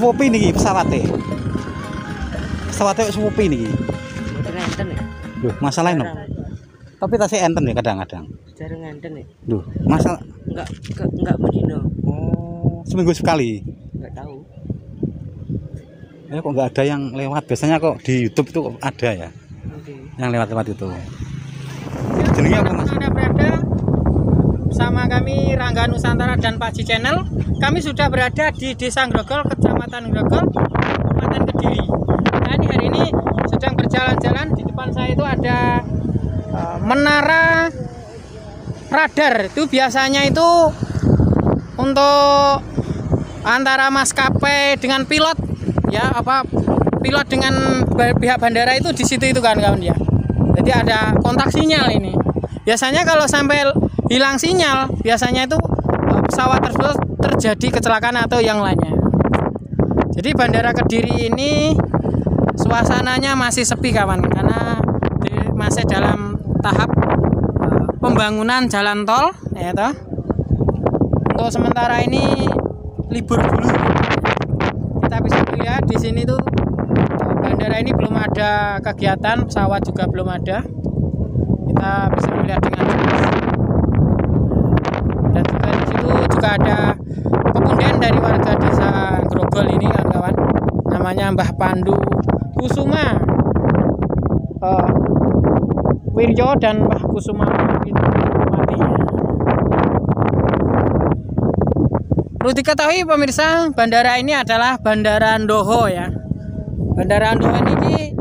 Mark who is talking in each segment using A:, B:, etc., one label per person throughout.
A: suwopi niki pesawate. Pesawate kok suwopi niki.
B: Mboten enten ya.
A: Loh, masalah no. Tapi tasih enten ya kadang-kadang.
B: Jarang enten ya.
A: Loh, masalah
B: Enggak medino.
A: oh, seminggu sekali.
B: Enggak tahu.
A: Ya kok nggak ada yang lewat. Biasanya kok di YouTube itu ada ya.
B: Oke.
A: Yang lewat-lewat itu. Jenenge apa Mas?
C: Anda berada bersama kami Rangga Nusantara dan Pak Ji Channel. Kami sudah berada di Desa Grogol, Kecamatan Grogol, Kabupaten Kediri. Nah, hari ini sedang berjalan-jalan. Di depan saya itu ada menara radar. Itu biasanya itu untuk antara maskapai dengan pilot, ya apa pilot dengan pihak bandara itu di situ itu kan kawan ya. Jadi ada kontak sinyal ini. Biasanya kalau sampai hilang sinyal, biasanya itu pesawat tersebut terjadi kecelakaan atau yang lainnya. Jadi Bandara Kediri ini suasananya masih sepi kawan, karena masih dalam tahap pembangunan jalan tol, ya toh. Untuk sementara ini libur dulu. Kita bisa lihat di sini tuh bandara ini belum ada kegiatan, pesawat juga belum ada. Kita bisa melihat dengan jelas. Dan juga di situ juga ada pepundian dari warga desa Grogol ini kawan-kawan. Namanya Mbah Pandu Kusuma Wirjo dan Mbah Kusuma Mati. Perlu diketahui pemirsa, bandara ini adalah Bandara Ndoho ya. Bandara Ndoho ini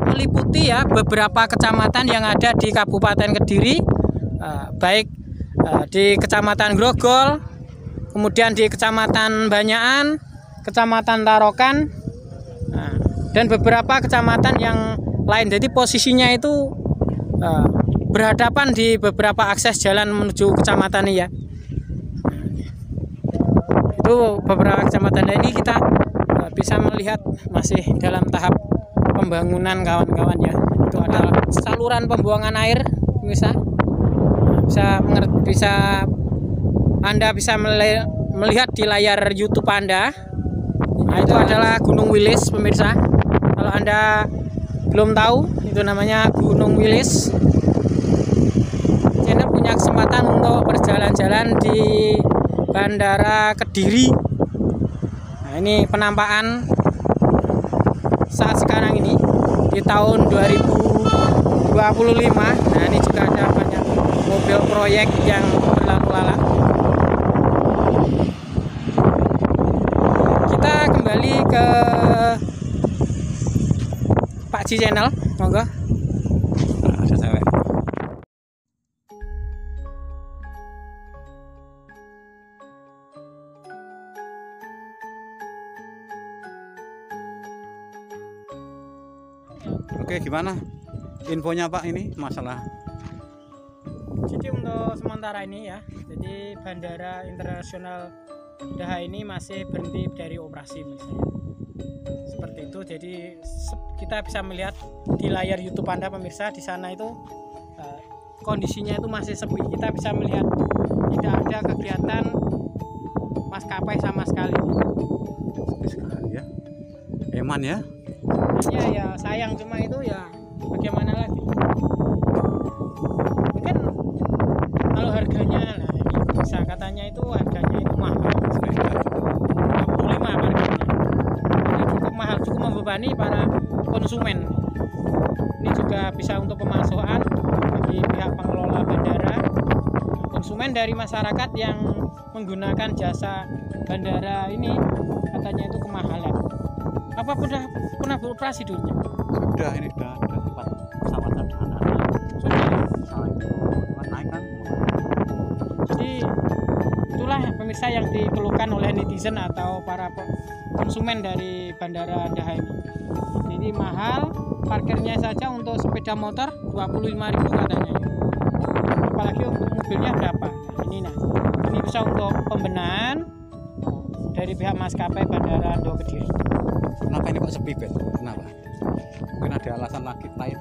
C: meliputi ya beberapa kecamatan yang ada di Kabupaten Kediri, baik di Kecamatan Grogol, kemudian di Kecamatan Banyakan, Kecamatan Tarokan, dan beberapa kecamatan yang lain. Jadi posisinya itu berhadapan di beberapa akses jalan menuju kecamatan ini ya. Itu beberapa kecamatan ini kita bisa melihat masih dalam tahap pembangunan kawan-kawan ya. Itu adalah saluran pembuangan air, Anda bisa melihat di layar YouTube Anda. Nah, itu adalah Gunung Wilis pemirsa. Kalau Anda belum tahu, itu namanya Gunung Wilis. Channel punya kesempatan untuk berjalan-jalan di Bandara Kediri. Nah, ini penampakan saat sekarang ini di tahun 2025. Nah, ini juga ada banyak mobil proyek yang berlalu lalang. Kita kembali ke Pak Ji Channel, monggo.
A: Ada cewek. Oke, gimana infonya Pak ini masalah?
C: Jadi untuk sementara ini ya, jadi Bandara Internasional Daha ini masih berhenti dari operasi misalnya. Seperti itu. Jadi kita bisa melihat di layar YouTube Anda pemirsa, di sana itu kondisinya itu masih sepi. Kita bisa melihat tidak ada kegiatan maskapai sama sekali.
A: Sepi sekali ya. Eman ya.
C: Ya sayang, cuma itu ya bagaimana lagi. Mungkin kalau harganya, nah ini bisa katanya itu harganya itu mahal. 25 harganya. Ini cukup mahal, cukup membebani para konsumen. Ini juga bisa untuk pemasukan bagi pihak pengelola bandara, konsumen dari masyarakat yang menggunakan jasa bandara ini, katanya itu kemahalan. Apa pernah beroperasi dulunya?
A: Sudah, ini sudah ada tempat pesawat sederhana.
C: Sudah.
A: Pesawat itu naik kan.
C: Jadi itulah pemirsa yang dikeluhkan oleh netizen atau para konsumen dari Bandara Daha ini. Jadi mahal, parkirnya saja untuk sepeda motor 25.000 katanya. Apalagi untuk mobilnya berapa? Nah, ini bisa untuk pembenahan dari pihak maskapai Bandara Ndoho Kediri.
A: Kenapa ini kok sepi, Bet? Kenapa? Mungkin ada alasan lagi lain.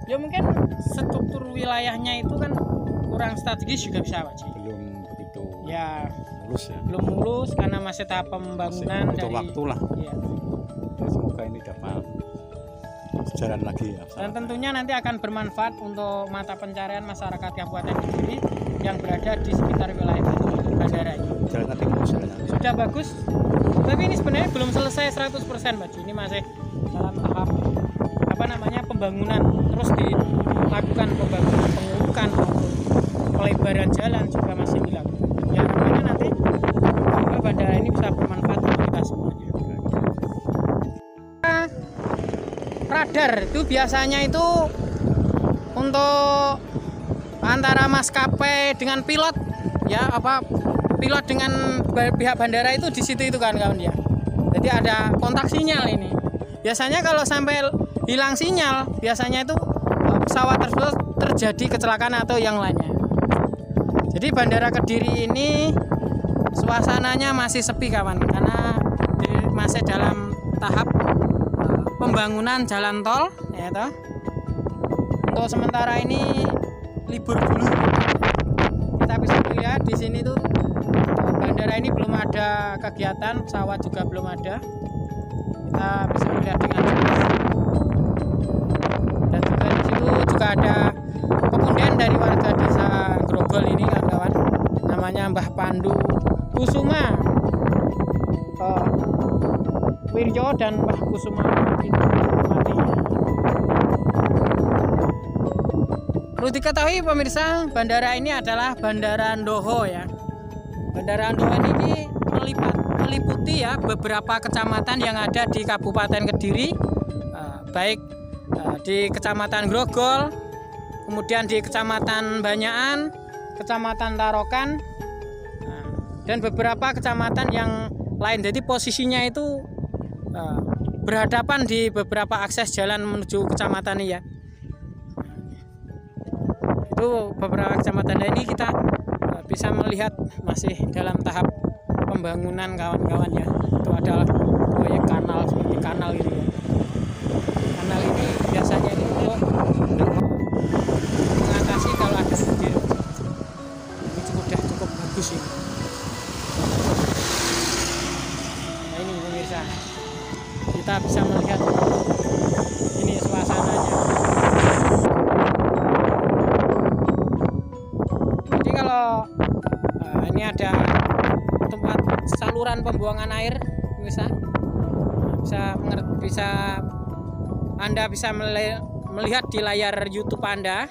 C: Ya mungkin struktur wilayahnya itu kan kurang strategis juga bisa Pak Ji.
A: Belum begitu.
C: Ya
A: mulus ya.
C: belum mulus karena masih tahap pembangunan
A: Masih butuh
C: dari
A: waktu lah.
C: iya.
A: Ya, semoga ini dapat jalan lagi ya.
C: Dan tentunya nanti akan bermanfaat untuk mata pencarian masyarakat Kabupaten Kediri yang berada di sekitar wilayah bandara ini.
A: Jalan tadi mulus jalannya.
C: Sudah bagus, tapi ini sebenarnya belum selesai 100% Pak Ji. Ini masih dalam tahap pembangunan, terus dilakukan pembangunan pengurukan pelebaran jalan juga masih dilakukan. Ya harapannya nanti bandara ini bisa bermanfaat untuk kita semuanya. Radar itu biasanya itu untuk antara maskapai dengan pilot, ya pilot dengan pihak bandara itu di situ itu kan kawan ya. Jadi ada kontak sinyal ini. Biasanya kalau sampai hilang sinyal, biasanya itu pesawat tersebut terjadi kecelakaan atau yang lainnya. Jadi bandara Kediri ini suasananya masih sepi kawan, karena masih dalam tahap pembangunan jalan tol, ya toh. Untuk sementara ini libur dulu. Kita bisa lihat di sini tuh bandara ini belum ada kegiatan, pesawat juga belum ada. Kita bisa melihat dengan jelas. Dan juga di situ juga ada pepundian dari warga desa Grogol ini kawan-kawan. Namanya Mbah Pandu Kusuma Wirjo dan Mbah Kusuma Mati. Perlu diketahui pemirsa, bandara ini adalah Bandara Ndoho ya. Bandara Ndoho ini meliputi ya beberapa kecamatan yang ada di Kabupaten Kediri, baik di Kecamatan Grogol, kemudian di Kecamatan Banyakan, Kecamatan Tarokan, dan beberapa kecamatan yang lain. Jadi posisinya itu berhadapan di beberapa akses jalan menuju kecamatan ini ya. Itu beberapa kecamatan ini kita bisa melihat masih dalam tahap pembangunan kawan-kawan ya. Itu adalah proyek kanal seperti kanal gitu ya. Kanal ini biasanya ini untuk mengatasi kalau ada banjir. Ini cukup bagus ini. Nah ini pemirsa, kita bisa melihat ini suasananya. Jadi kalau ini ada tempat saluran pembuangan air, Anda bisa melihat di layar YouTube Anda.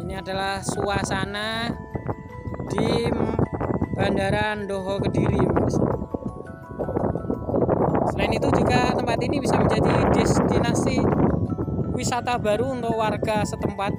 C: Ini adalah suasana di Bandara Ndoho Kediri. Selain itu juga tempat ini bisa menjadi destinasi wisata baru untuk warga setempat.